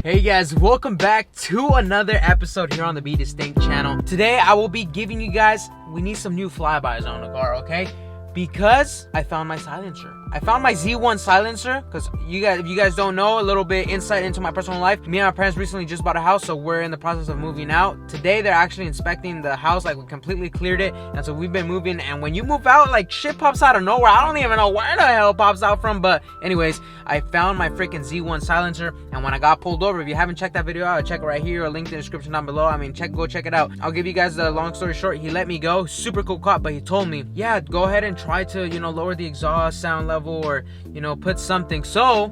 Hey guys, welcome back to another episode here on the BeDistinct channel. Today I will be giving you guys, we need some new flybys on the car, okay? Because I found my silencer. I found my Z1 silencer because if you guys don't know, a little bit insight into my personal life. Me and my parents recently just bought a house, so we're in the process of moving out. Today they're actually inspecting the house, like we completely cleared it, and so we've been moving. And when you move out, like shit pops out of nowhere. I don't even know where the hell it pops out from, but anyways, I found my freaking Z1 silencer, and when I got pulled over, if you haven't checked that video out, check it right here or link in the description down below. I mean, go check it out. I'll give you guys the long story short. He let me go, super cool cop, but he told me, yeah, go ahead and try to, lower the exhaust sound level or, put something. So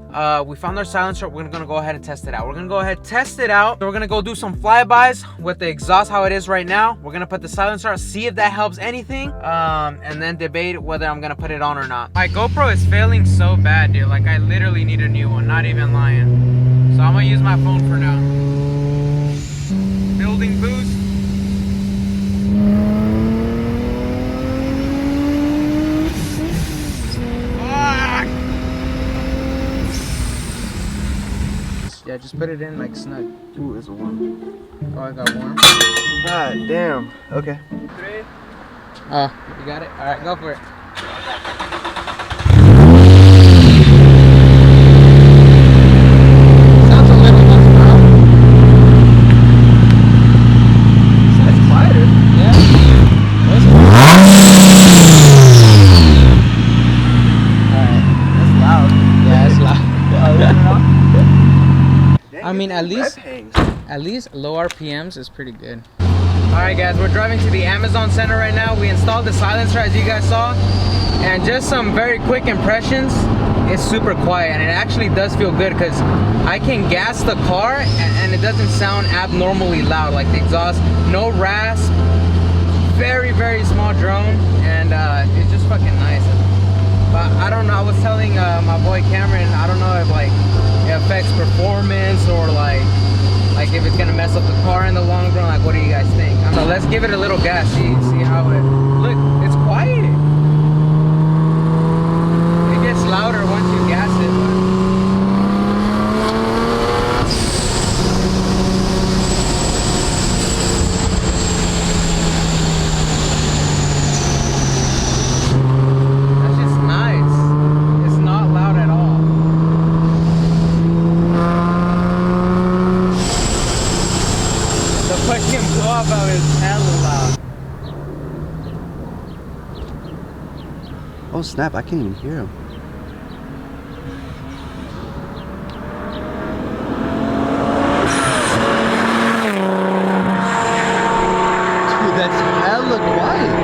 we found our silencer. We're gonna go ahead and test it out. We're gonna go ahead and test it out. We're gonna go do some flybys with the exhaust how it is right now. We're gonna put the silencer out, see if that helps anything, and then debate whether I'm gonna put it on or not. My GoPro is failing so bad, dude. Like, I literally need a new one, not even lying. So I'm gonna use my phone for now. Building boost. Yeah, just put it in like snug. Ooh, it's a warm. Oh, I got warm. God damn. Okay. 3. Oh, you got it? Alright, go for it. Sounds a little less loud. It's quieter. Yeah. Alright. That's loud. Yeah, it's loud. Dang, I mean, at least low RPMs is pretty good. Alright guys, we're driving to the Amazon Center right now. We installed the silencer as you guys saw, and just some very quick impressions. It's super quiet and it actually does feel good because I can gas the car and it doesn't sound abnormally loud, like the exhaust, no rasp, very small drone, and it's just fucking nice. But I don't know, I was telling my boy Cameron, I don't know if like it affects performance or like if it's gonna mess up the car in the long run. Like, what do you guys think? So let's give it a little gas, see how it, look, it's quiet. It gets louder once you gas it, that's just nice. It's not loud at all. The fucking blow-off valve is hella loud. Oh snap! I can't even hear him. Dude, that's hella quiet.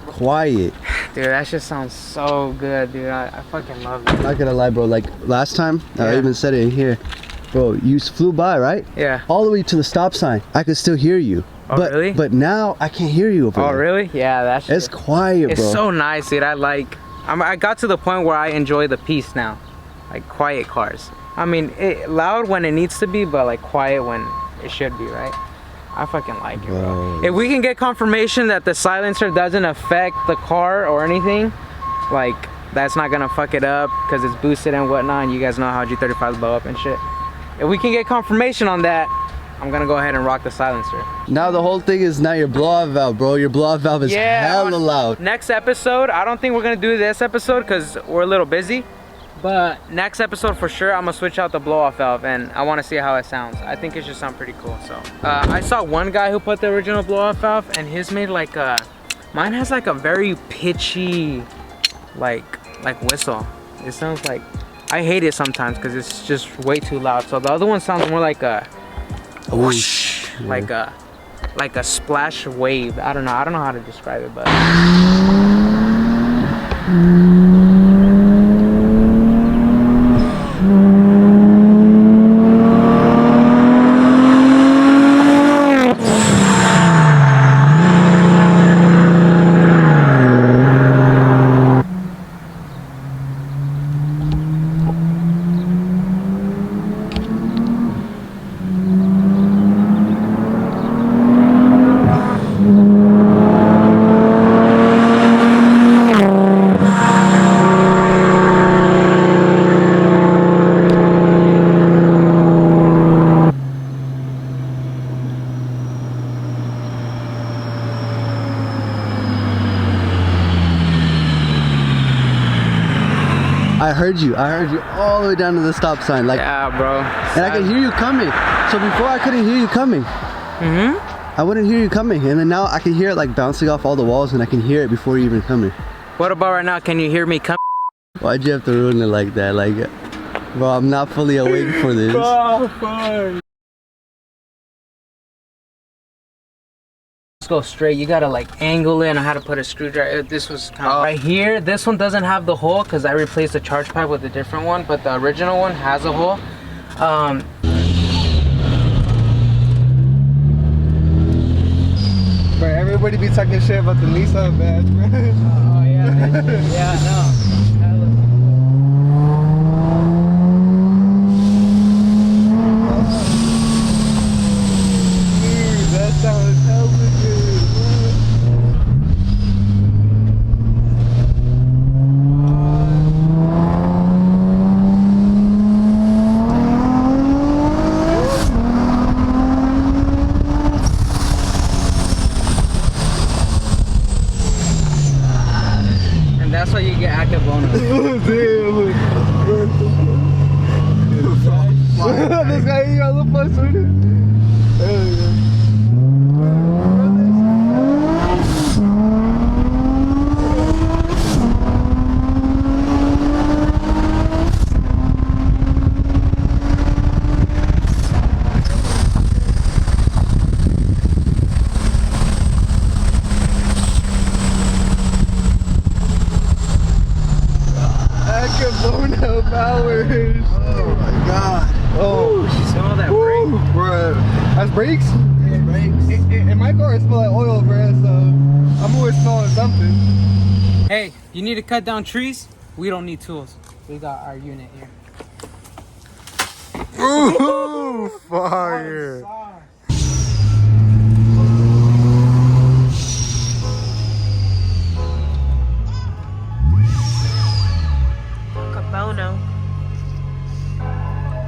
Quiet. Dude, that shit sounds so good, dude. I fucking love it. I'm not gonna lie, bro. Like last time, Yeah. I even said it in here, bro. You flew by, right? Yeah. All the way to the stop sign. I could still hear you. Oh, but, really? But now I can't hear you over Oh, there. really? Yeah, that's It's quiet, It's bro. so nice, dude. I got to the point where I enjoy the peace now. Like, quiet cars. I mean, loud when it needs to be, but like quiet when it should be, right? I fucking like it, bro. If we can get confirmation that the silencer doesn't affect the car or anything, like, that's not gonna fuck it up because it's boosted and whatnot, and you guys know how G35s blow up and shit. If we can get confirmation on that, I'm gonna go ahead and rock the silencer. Now the whole thing is not your blow-off valve, bro. Your blow-off valve is hella loud. Next episode, I don't think we're gonna do this episode because we're a little busy. But next episode for sure, I'm gonna switch out the blow-off valve and I wanna see how it sounds. I think it should sound pretty cool, so. I saw one guy who put the original blow-off valve and his made like a, mine has like a very pitchy, like like whistle. It sounds like, I hate it sometimes because it's just way too loud. So the other one sounds more like a whoosh, like a splash wave. I don't know how to describe it, but I heard you all the way down to the stop sign, like, yeah, bro. and I could hear you coming. So before I couldn't hear you coming. I wouldn't hear you coming, and then now I can hear it like bouncing off all the walls, and I can hear it before you even coming. What about right now? Can you hear me coming? Why'd you have to ruin it like that? Like, bro, I'm not fully awake for this. Let's go straight. You gotta like angle it. I had to put a screwdriver. This was kind of right here. This one doesn't have the hole because I replaced the charge pipe with a different one, but the original one has a hole. But everybody be talking shit about the Nissan badge, bro. Oh yeah, yeah, no. Dude, that sounds hella good, And that's why you get Akebonos. Damn. This guy, you got a little fun with it. Hell yeah. Akebono powers. Oh my god. Oh, You smell that brake? bro. That's brakes? Yeah, brakes. In my car, it smells like oil, bro. So I'm always smelling something. Hey, you need to cut down trees? We don't need tools. We got our unit here. Ooh, fire.